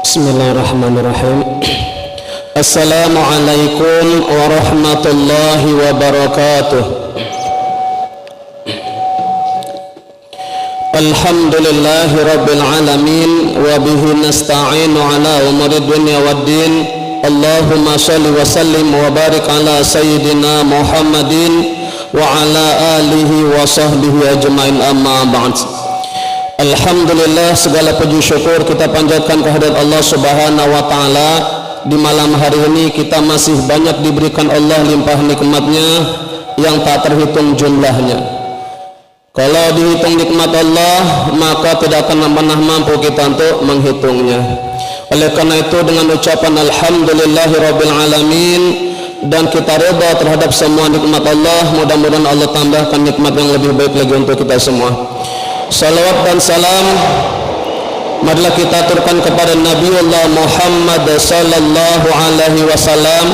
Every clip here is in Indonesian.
Bismillahirrahmanirrahim. Assalamualaikum warahmatullahi wabarakatuh. Alhamdulillahi rabbil alamin wa bihi nasta'inu ala umuri dunya waddin. Allahumma shalli wa sallim wa barik ala sayyidina Muhammadin wa ala alihi wa sahbihi ajma'in, amma ba'd. Alhamdulillah, segala puji syukur kita panjatkan kehadirat Allah Subhanahu wa taala. Di malam hari ini kita masih banyak diberikan Allah limpah nikmatnya yang tak terhitung jumlahnya. Kalau dihitung nikmat Allah, maka tidak akan pernah mampu kita untuk menghitungnya. Oleh karena itu, dengan ucapan alhamdulillahirabbil alamin dan kita reda terhadap semua nikmat Allah, mudah-mudahan Allah tambahkan nikmat yang lebih baik lagi untuk kita semua. Salawat dan salam marilah kita aturkan kepada Nabiullah Muhammad sallallahu alaihi wasallam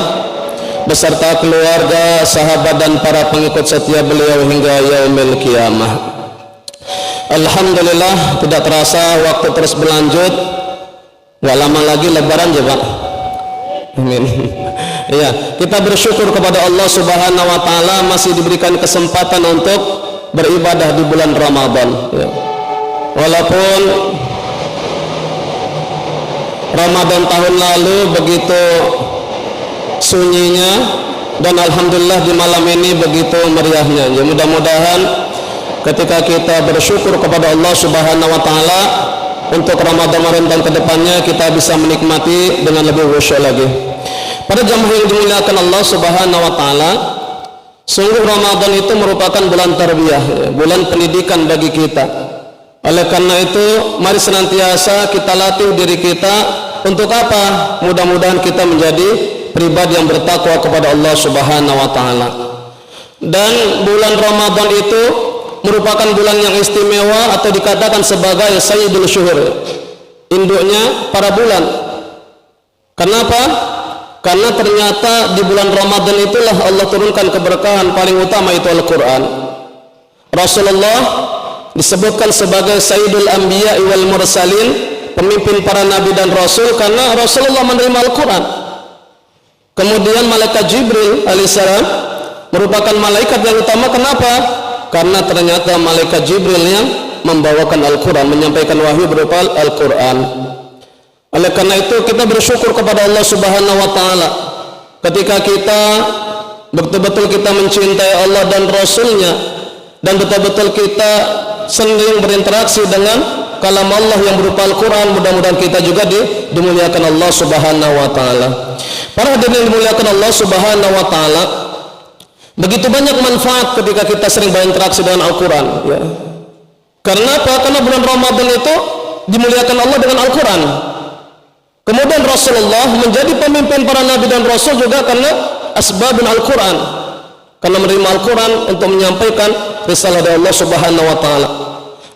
beserta keluarga, sahabat dan para pengikut setia beliau hingga yaumil qiyamah. Alhamdulillah, tidak terasa waktu terus berlanjut. Gak lama lagi lebaran ya Pak. Amin. Ya, kita bersyukur kepada Allah Subhanahu wa taala masih diberikan kesempatan untuk beribadah di bulan Ramadan ya. Walaupun Ramadan tahun lalu begitu sunyinya, dan alhamdulillah di malam ini begitu meriahnya ya. Mudah-mudahan ketika kita bersyukur kepada Allah Subhanahu wa taala untuk Ramadan ke depannya kita bisa menikmati dengan lebih khusyuk lagi. Pada jamaah yang dimuliakan Allah Subhanahu wa taala, sungguh Ramadan itu merupakan bulan tarbiyah, bulan pendidikan bagi kita. Oleh karena itu, mari senantiasa kita latih diri kita untuk apa? Mudah-mudahan kita menjadi pribadi yang bertakwa kepada Allah Subhanahu wa taala. Dan bulan Ramadan itu merupakan bulan yang istimewa atau dikatakan sebagai Sayyidul Syuhur, induknya para bulan. Kenapa? Karena ternyata di bulan Ramadan itulah Allah turunkan keberkahan paling utama, itu Al-Quran. Rasulullah disebutkan sebagai Sayyidul Anbiya wal Mursalin, pemimpin para nabi dan rasul, karena Rasulullah menerima Al-Quran. Kemudian malaikat Jibril alaihissalam merupakan malaikat yang utama. Kenapa? Karena ternyata malaikat Jibril yang membawakan Al-Quran, menyampaikan wahyu berupa Al-Quran. Oleh karena itu kita bersyukur kepada Allah Subhanahu wa taala ketika kita betul-betul kita mencintai Allah dan Rasulnya, dan betul-betul kita sering berinteraksi dengan kalam Allah yang berupa Al-Quran. Mudah-mudahan kita juga dimuliakan Allah Subhanahu wa taala. Para hadirin yang dimuliakan Allah Subhanahu wa taala, begitu banyak manfaat ketika kita sering berinteraksi dengan Al-Quran ya. Karena apa? Karena bulan Ramadan itu dimuliakan Allah dengan Al-Quran. Kemudian Rasulullah menjadi pemimpin para nabi dan rasul juga karena asbabun Al-Quran, karena menerima Al-Quran untuk menyampaikan risalah dari Allah Subhanahu wa taala.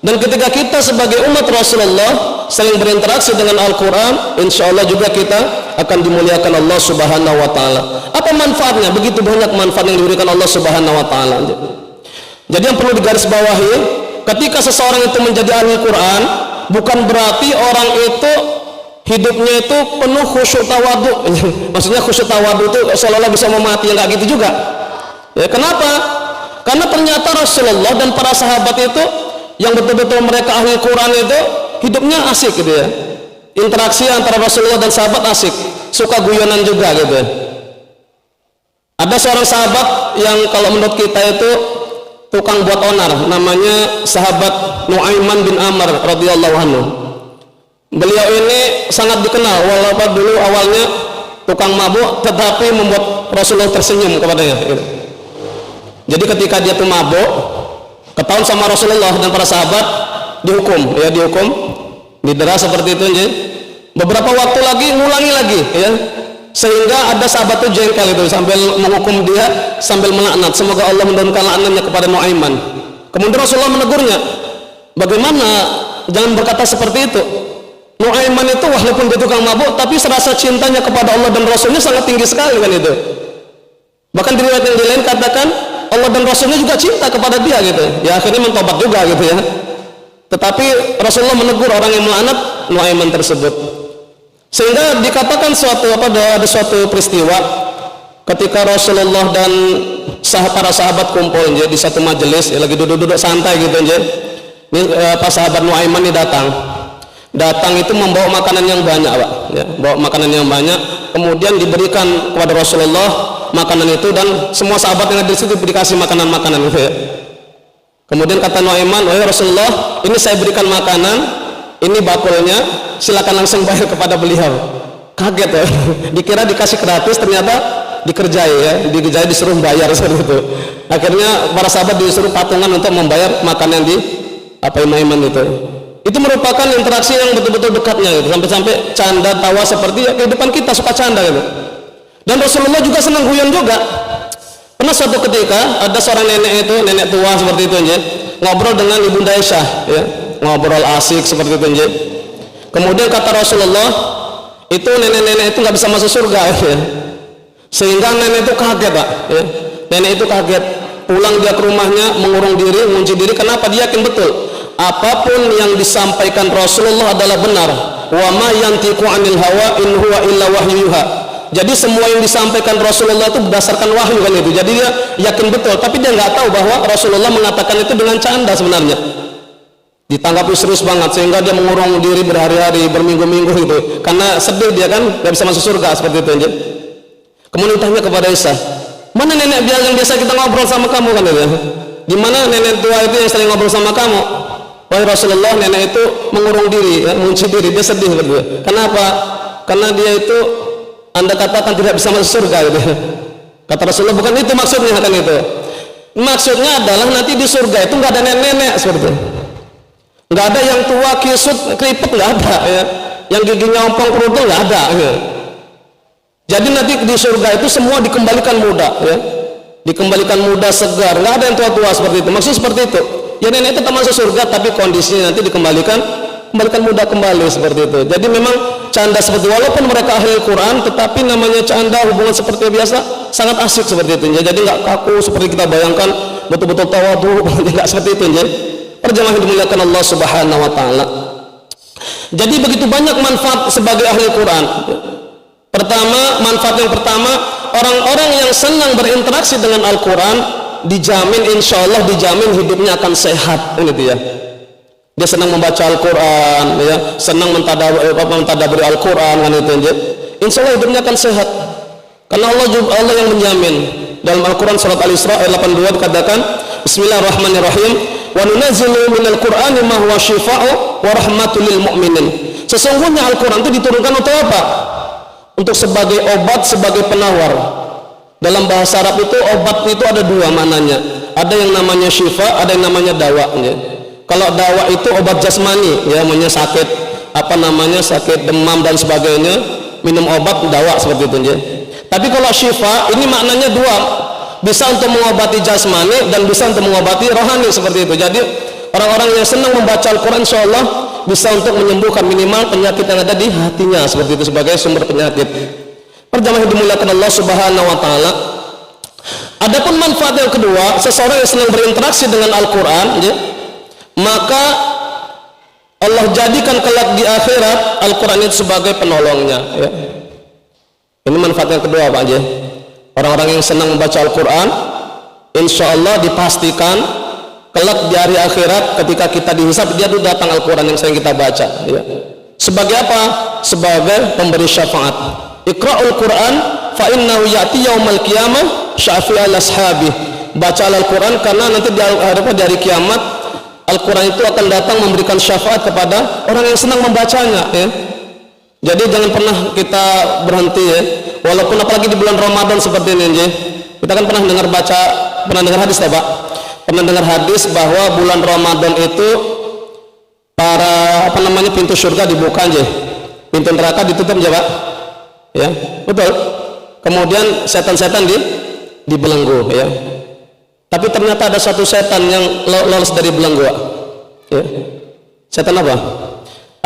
Dan ketika kita sebagai umat Rasulullah saling berinteraksi dengan Al-Quran, insya Allah juga kita akan dimuliakan Allah Subhanahu wa taala. Apa manfaatnya? Begitu banyak manfaat yang diberikan Allah Subhanahu wa taala. Jadi yang perlu digarisbawahi, ketika seseorang itu menjadi ahli Quran, bukan berarti orang itu hidupnya itu penuh khusyuk tawadhu. Maksudnya khusyuk tawadhu itu seolah-olah bisa memati, enggak gitu juga ya. Kenapa? Karena ternyata Rasulullah dan para sahabat itu yang betul-betul mereka ahli Quran itu hidupnya asik gitu ya. Interaksi antara Rasulullah dan sahabat asik, suka guyonan juga gitu ya. Ada seorang sahabat yang kalau menurut kita itu tukang buat onar, namanya sahabat Nu'aiman bin Amr radhiyallahu anhu. Beliau ini sangat dikenal, walaupun dulu awalnya tukang mabuk, tetapi membuat Rasulullah tersenyum kepadanya gitu. Jadi ketika dia tuh mabuk, ketahuan sama Rasulullah dan para sahabat, dihukum ya, didera seperti itu ya. Beberapa waktu lagi ngulangi lagi ya, sehingga ada sahabat tuh jengkel itu sambil menghukum dia, sambil melaknat, semoga Allah menurunkan laknatnya kepada Nu'aiman. Kemudian Rasulullah menegurnya, bagaimana, jangan berkata seperti itu. Nu'aiman itu walaupun dia tukang mabuk, tapi serasa cintanya kepada Allah dan Rasulnya sangat tinggi sekali kan itu. Bahkan di riwayat yang lain katakan Allah dan Rasulnya juga cinta kepada dia gitu. Ya akhirnya mentobat juga gitu ya. Tetapi Rasulullah menegur orang yang melaknat Nu'aiman tersebut. Sehingga dikatakan ada suatu peristiwa ketika Rasulullah dan para sahabat kumpul di satu majelis, lagi duduk-duduk santai gitu aja. Ini pas sahabat Nuaiman ini datang itu membawa makanan yang banyak, Pak, ya, bawa makanan yang banyak, kemudian diberikan kepada Rasulullah makanan itu, dan semua sahabat yang ada di situ dikasih makanan-makanan itu ya. Kemudian kata Nuaiman, "Wahai Rasulullah, ini saya berikan makanan, ini bakulnya, silakan langsung bayar kepada beliau." Kaget ya, dikira dikasih gratis, ternyata dikerjai disuruh bayar seperti itu. Akhirnya para sahabat disuruh patungan untuk membayar makanan di Nuaiman itu. Itu merupakan interaksi yang betul-betul dekatnya gitu, sampai-sampai canda tawa seperti ya, kehidupan kita suka canda gitu. Dan Rasulullah juga senang guyon juga. Pernah suatu ketika ada seorang nenek tua seperti itu aja, ngobrol dengan Ibunda Aisyah ya, ngobrol asik seperti itu aja. Kemudian kata Rasulullah, itu nenek-nenek itu nggak bisa masuk surga ya. Sehingga nenek itu kaget, Pak ya. Nenek itu kaget, pulang dia ke rumahnya, mengurung diri, mengunci diri. Kenapa? Dia yakin betul apapun yang disampaikan Rasulullah adalah benar. Wa ma yantiqu 'anil hawa in huwa illa wahyuha. Jadi semua yang disampaikan Rasulullah itu berdasarkan wahyu kan itu. Jadi dia yakin betul, tapi dia nggak tahu bahwa Rasulullah mengatakan itu dengan canda sebenarnya. Ditanggapi serius banget sehingga dia mengurung diri berhari-hari, berminggu-minggu gitu. Karena sedih dia kan nggak bisa masuk surga seperti itu aja. Kemudian tanya kepada Aisyah, "Mana nenek yang biasa kita ngobrol sama kamu kan itu? Di mana nenek tua itu yang sering ngobrol sama kamu?" "Wahai Rasulullah, nenek itu mengurung diri, ya, mengunci diri, dia sedih berdua." "Kenapa?" "Karena dia itu Anda katakan tidak bisa masuk surga gitu." Kata Rasulullah, "Bukan itu maksudnya kan itu. Maksudnya adalah nanti di surga itu nggak ada nenek-nenek seperti itu. Nggak ada yang tua, kisut, keriput, nggak ada ya. Yang giginya ompong kerudung nggak ada ya. Jadi nanti di surga itu semua dikembalikan muda ya. Dikembalikan muda, segar, nggak ada yang tua-tua seperti itu. Maksudnya seperti itu. Ya nenek tetap masuk surga, tapi kondisinya nanti dikembalikan muda kembali seperti itu. Jadi memang canda seperti, walaupun mereka ahli Quran, tetapi namanya canda, hubungan seperti biasa sangat asik seperti itu. Jadi nggak kaku seperti kita bayangkan, betul-betul tawadhu, nggak seperti itu. Perjamaah yang dimuliakan Allah Subhanahu Wa Taala. Jadi begitu banyak manfaat sebagai ahli Quran. Pertama, manfaat yang pertama, orang-orang yang senang berinteraksi dengan Al-Quran dijamin, insya Allah dijamin hidupnya akan sehat. Ini dia. Dia senang membaca Al-Quran, ya, senang mentadaburi Al-Quran kan itu aja. Insya Allah hidupnya akan sehat. Karena Allah yang menjamin. Dalam Al-Quran surat Al-Isra ayat 82 dikatakan, Bismillahirrahmanirrahim, wa nunazzilu minal Qur'ani ma huwa syifaa'u wa rahmatul lil mu'minin. Sesungguhnya Al-Quran itu diturunkan untuk apa? Untuk sebagai obat, sebagai penawar. Dalam bahasa Arab itu obat itu ada dua maknanya. Ada yang namanya syifa, ada yang namanya dawa ya. Kalau dawa itu obat jasmani ya, namanya sakit sakit demam dan sebagainya, minum obat dawa seperti itu ya. Tapi kalau syifa ini maknanya dua, bisa untuk mengobati jasmani dan bisa untuk mengobati rohani seperti itu. Jadi orang-orang yang senang membaca Al-Quran insyaallah bisa untuk menyembuhkan minimal penyakit yang ada di hatinya seperti itu, sebagai sumber penyakit. Perjamaah yang dimuliakan Allah Subhanahu Wa Taala. Adapun manfaat yang kedua, seseorang yang senang berinteraksi dengan Al-Quran ya, maka Allah jadikan kelak di akhirat Al-Quran itu sebagai penolongnya ya. Ini manfaat yang kedua Pak ya. Orang-orang yang senang membaca Al-Quran insya Allah dipastikan kelak di hari akhirat ketika kita dihisab, dia tuh datang Al-Quran yang sering kita baca ya. Sebagai apa? Sebagai pemberi syafaat. Iqra'ul Quran fa innahu ya'ti yaumal qiyamah syafi'al ashabi. Baca Al-Quran karena nanti di hari kiamat Al-Quran itu akan datang memberikan syafaat kepada orang yang senang membacanya ya. Jadi jangan pernah kita berhenti ya, walaupun apalagi di bulan Ramadan seperti ini ya. Kita kan pernah dengar hadis Pak, pernah dengar hadis bahwa bulan Ramadan itu para pintu surga dibuka aja, pintu neraka ditutup aja Pak ya, betul. Kemudian setan-setan dibelenggu ya. Tapi ternyata ada satu setan yang lolos dari belenggu ya. Setan apa?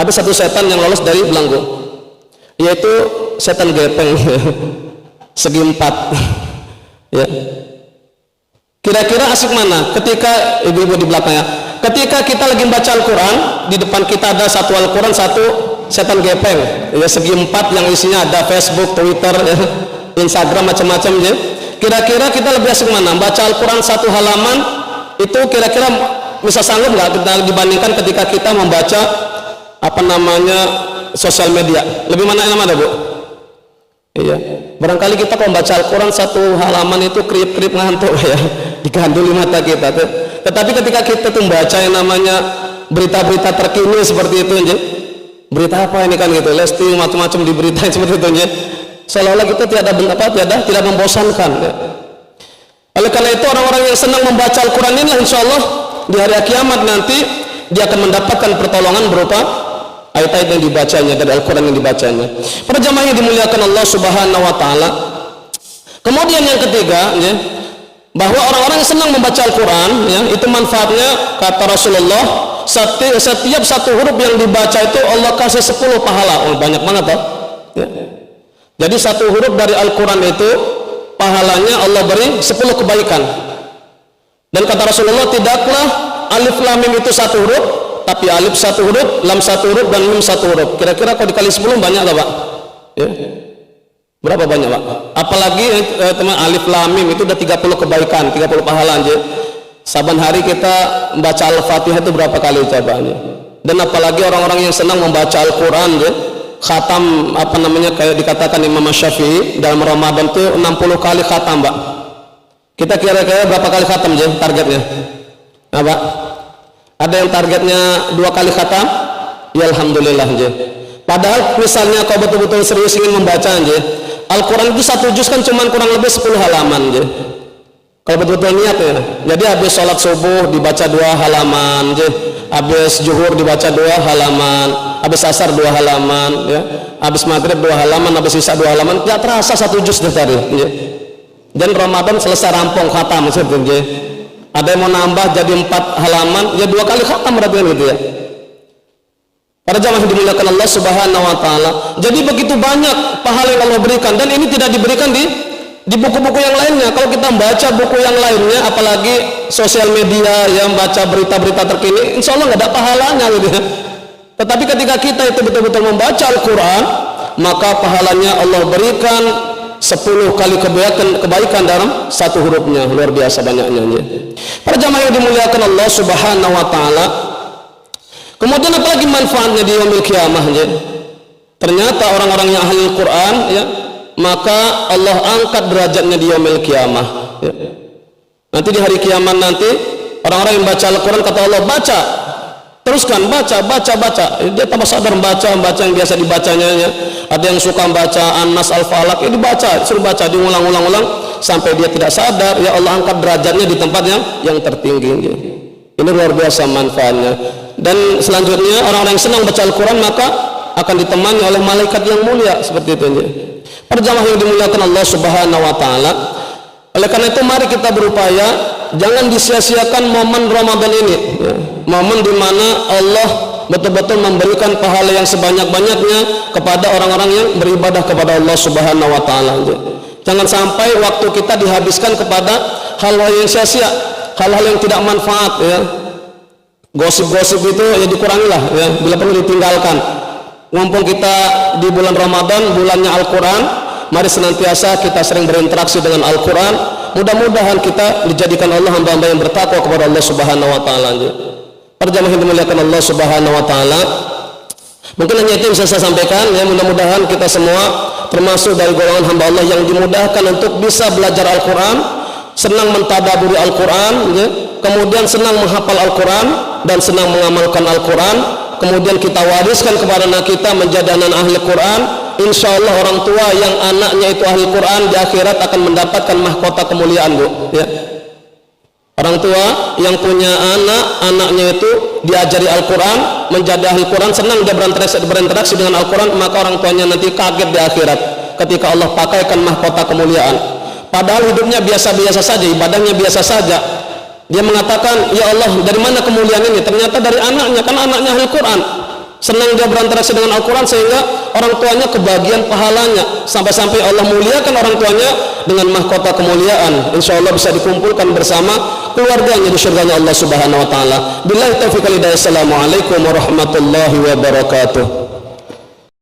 Ada satu setan yang lolos dari belenggu, yaitu setan gepeng segi 4 ya. Kira-kira asik mana ketika ibu-ibu di belakangnya, ketika kita lagi baca Al-Quran, di depan kita ada satu Al-Quran, satu setan gepeng ya, segi 4 yang isinya ada Facebook, Twitter ya, Instagram, macam-macam ya. Kira-kira kita lebih asik mana? Baca Al-Quran 1 halaman itu kira-kira bisa sanggup nggak kita dibandingkan ketika kita membaca sosial media? Lebih mana yang mana, Bu? Iya, barangkali kita kalau membaca Al-Quran 1 halaman itu krip-krip ngantuk ya, diganduli mata kita. Tetapi ketika kita tuh membaca yang namanya berita-berita terkini seperti itu aja, berita apa ini kan gitu, Lesti macam-macam diberitain seperti itu aja, seolah-olah kita tidak membosankan ya. Oleh karena itu orang-orang yang senang membaca Al-Quran ini insya Allah di hari kiamat nanti dia akan mendapatkan pertolongan berupa ayat-ayat yang dibacanya, dari Al-Quran yang dibacanya. Para jamaah yang dimuliakan Allah Subhanahu wa Ta'ala, kemudian yang ketiga ya, bahwa orang-orang yang senang membaca Al-Quran ya, itu manfaatnya kata Rasulullah, setiap 1 huruf yang dibaca itu Allah kasih 10 pahala. Oh, banyak banget ya. Jadi 1 huruf dari Al-Quran itu pahalanya Allah beri 10 kebaikan. Dan kata Rasulullah, tidaklah alif lam mim itu 1 huruf, tapi alif 1 huruf, lam 1 huruf, dan mim 1 huruf. Kira-kira kalau dikali 10 banyak tak, Pak? Ya. Berapa banyak, Pak? Apalagi teman alif lam mim itu udah 30 kebaikan, 30 pahala aja. Saban hari kita membaca Al-Fatihah itu berapa kali ucapannya? Dan apalagi orang-orang yang senang membaca Al-Quran ya, khatam kayak dikatakan Imam Syafi'i dalam Ramadan itu 60 kali khatam, Pak. Kita kira-kira berapa kali khatam aja targetnya? Nah, Pak, ada yang targetnya 2 kali khatam? Ya alhamdulillah aja. Padahal misalnya kau betul-betul serius ingin membaca aja, Al-Quran itu 1 juz kan cuma kurang lebih 10 halaman aja. Kalau betul-betul niat ya. Jadi habis sholat subuh dibaca 2 halaman aja, habis zuhur dibaca 2 halaman, habis asar 2 halaman ya, habis maghrib 2 halaman, habis isya 2 halaman, tidak terasa 1 juz tadi ya. Dan Ramadan selesai rampung khatam maksudnya ya. Ada yang mau nambah jadi 4 halaman ya, 2 kali khatam berarti gitu ya. Para jamaah dimuliakan Allah Subhanahu wa Ta'ala, jadi begitu banyak pahala yang Allah berikan, dan ini tidak diberikan di buku-buku yang lainnya. Kalau kita membaca buku yang lainnya, apalagi sosial media yang baca berita-berita terkini, insya Allah nggak ada pahalanya gitu ya. Tetapi ketika kita itu betul-betul membaca Al-Quran, maka pahalanya Allah berikan 10 kali kebaikan dalam 1 hurufnya. Luar biasa banyaknya ya. Para jamaah yang dimuliakan Allah Subhanahu wa Ta'ala, kemudian apalagi manfaatnya di yaumil qiyamah ya. Ternyata orang-orang yang ahli Al-Quran ya, maka Allah angkat derajatnya di yaumil qiyamah ya. Nanti di hari kiamat nanti orang-orang yang baca Al-Quran, kata Allah, baca, teruskan, baca, dia tambah sadar membaca yang biasa dibacanya ya. Ada yang suka membaca An-Nas, Al-Falaq, dibaca, suruh baca, diulang-ulang sampai dia tidak sadar ya, Allah angkat derajatnya di tempat yang tertinggi ya. Ini luar biasa manfaatnya. Dan selanjutnya orang-orang yang senang baca Al-Quran maka akan ditemani oleh malaikat yang mulia seperti itu ya. Perjamaah yang dimuliakan Allah Subhanahu wa Ta'ala, oleh karena itu mari kita berupaya jangan disia-siakan momen Ramadan ini ya. Momen di mana Allah betul-betul memberikan pahala yang sebanyak-banyaknya kepada orang-orang yang beribadah kepada Allah Subhanahu wa Ta'ala ya. Jangan sampai waktu kita dihabiskan kepada hal-hal yang sia-sia, hal-hal yang tidak manfaat ya. Gosip-gosip itu ya dikurangilah ya, bila perlu ditinggalkan. Mumpung kita di bulan Ramadan, bulannya Al-Quran, mari senantiasa kita sering berinteraksi dengan Al-Quran. Mudah-mudahan kita dijadikan Allah hamba-hamba yang bertakwa kepada Allah Subhanahu wa Ta'ala. Perjamaah yang dimuliakan Allah Subhanahu wa Ta'ala, mungkin hanya itu yang bisa saya sampaikan ya. Mudah-mudahan kita semua termasuk dari golongan hamba Allah yang dimudahkan untuk bisa belajar Al-Quran, senang mentadaburi Al-Quran ya. Kemudian senang menghafal Al-Quran dan senang mengamalkan Al-Quran. Kemudian kita wariskan kepada anak kita menjadi anak ahli Quran. Insya Allah orang tua yang anaknya itu ahli Quran di akhirat akan mendapatkan mahkota kemuliaan, Bu ya. Orang tua yang punya anaknya itu diajari Al-Quran, menjadi ahli Quran, senang dia berinteraksi dengan Al-Quran, maka orang tuanya nanti kaget di akhirat ketika Allah pakaikan mahkota kemuliaan. Padahal hidupnya biasa-biasa saja, ibadahnya biasa saja. Dia mengatakan, ya Allah, dari mana kemuliaan ini? Ternyata dari anaknya, karena anaknya ahli Quran. Senang dia berinteraksi dengan Al-Quran sehingga orang tuanya kebagian pahalanya. Sampai-sampai Allah muliakan orang tuanya dengan mahkota kemuliaan. Insya Allah bisa dikumpulkan bersama keluarganya di surganya Allah Subhanahu wa Ta'ala. Billahi taufiq wal hidayah. Assalamualaikum warahmatullahi wabarakatuh.